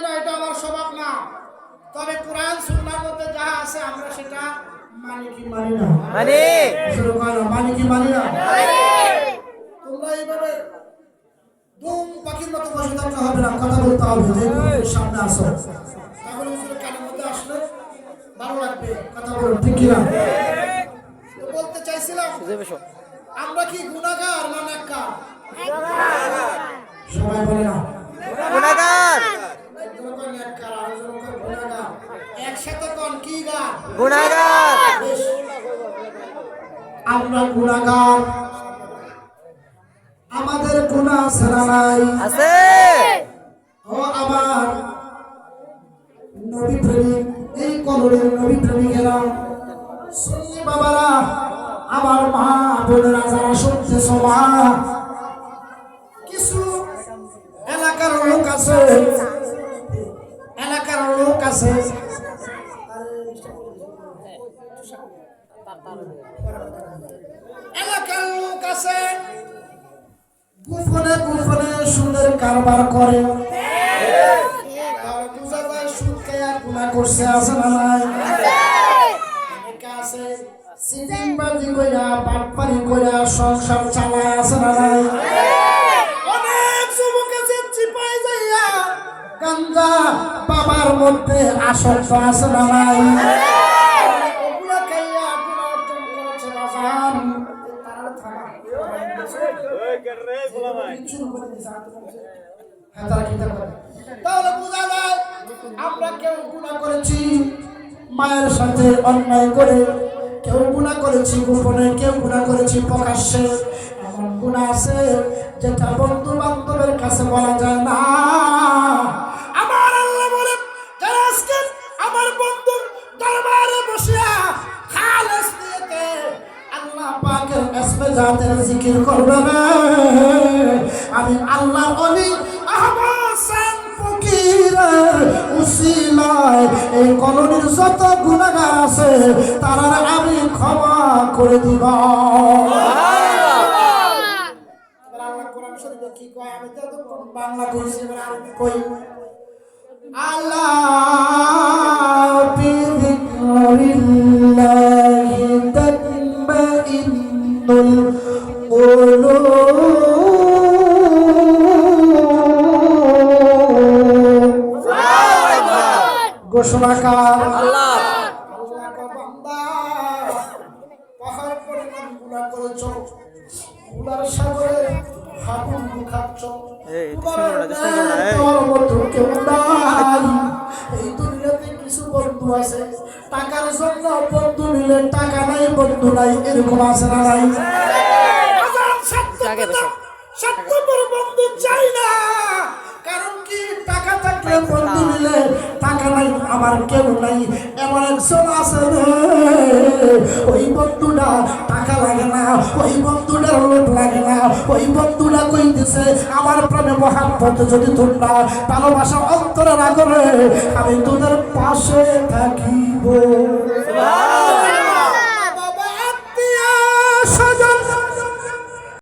না, এটা আমার স্বভাব না। তবে কোরআন সুন্নাহর মধ্যে যা আছে আমরা সেটা মানি কি মানি না? মানি। মানি কি মানি না? তোমরা এইভাবে দুম পাখির মতো বসে থাকতে হবে না, কথা বলতে হবে। যে সামনে আসো, তাহলে হুজুরের কানের মধ্যে আসলে ভালো লাগবে, কথা বলুন, ঠিক কিনা? তো বলতে চাইছিলাম, আমরা কি গুনাহগার না নেককার? সবাই বলে না গুনাহগার। একজন কয় নেককার, আরেকজন কয় গুনাহগার। একসাথে কোন কি গান? গুনাহগার। আমরা গুনাহগার। আমাদের গুনাহ আছে না নাই? আছে। ও আমার নবী প্রেমিক, এই কবরের নবী প্রেমিকেরা, সুন্নি বাবারা, আমার মা বোনেরা যারা শুনতেছ, মা কিছু এলাকার লোক আছে, এলাকার লোক আছে, এলাকার লোক আছে গোপনে গোপনে সুদের কারবার করে। তাহলে বুঝা যায় সুদ খেয়ে গুনাহ করছে, আছে না নাই? অনেকে আছে সিটিংবাজি কইরা বাটপারি কইরা সংসার চালায়, আছে না নাই? অনেক যুবকে যে চিপাই যাইয়া গাঞ্জা বাবার মধ্যে আসক্ত, আছে না নাই? ওগুলা খাইয়া গুনাহ অর্জন করেছে বাজান। তাহলে বোঝা যায় আমরা কেউ গুনাহ করেছি মায়ের সাথে অন্যায় করে, কেউ গুনাহ করেছি গোপনে, কেউ গুনাহ করেছি প্রকাশ্যে। এমন গুনাহ আছে যেটা বন্ধু বান্ধবের কাছে বলা যায় না। আমার আল্লাহ বলে, যারা আজকে আমার বন্ধুর দরবারে বসিয়া খালেস নিয়তে আল্লাহ পাকের ইসমে জাতের জিকির করবে না, আমি আল্লাহ ওলি আহমদ সান ফকিরের উসিলায় এই কলোনির যত গুনাহগার আছে তারা আমি ক্ষমা করে দিব। আল্লাহ কোরআন শরীফে কি কয়? আমি তো বাংলা কইছি, এবার আরবি কই। আল্লাহ বিযিকরিল্লাহি তাতমাইন্নুল কুলুব। ঘোষণাকার আল্লাহ। আল্লাহ কা বান্দা, পাহাড় পরিমাণ গুনাহ করেছো, গুনার সাগরে হাবুল খাচ্ছো, এই দুনিয়াতে কিছু বন্ধু আছে টাকার জন্য বন্ধু নিলে টাকা নাই, বন্ধু নাই, এরকম আছে না নাই? সত্যপর বন্ধু চাই না, কারণ কি টাকা থাকলে বন্ধু নিলে টাকা নাই, আমার কেউ নাই। এমন একজন আছে রে, ওই বন্ধুটা টাকা লাগে না, ওই বন্ধুটার লোক লাগে না, ওই বন্ধুটা কইতেছে আমার প্রেমে মহাব্বত যদি তোমরা ভালোবাসা অন্তরে না করে আমি তোদের পাশে থাকিব।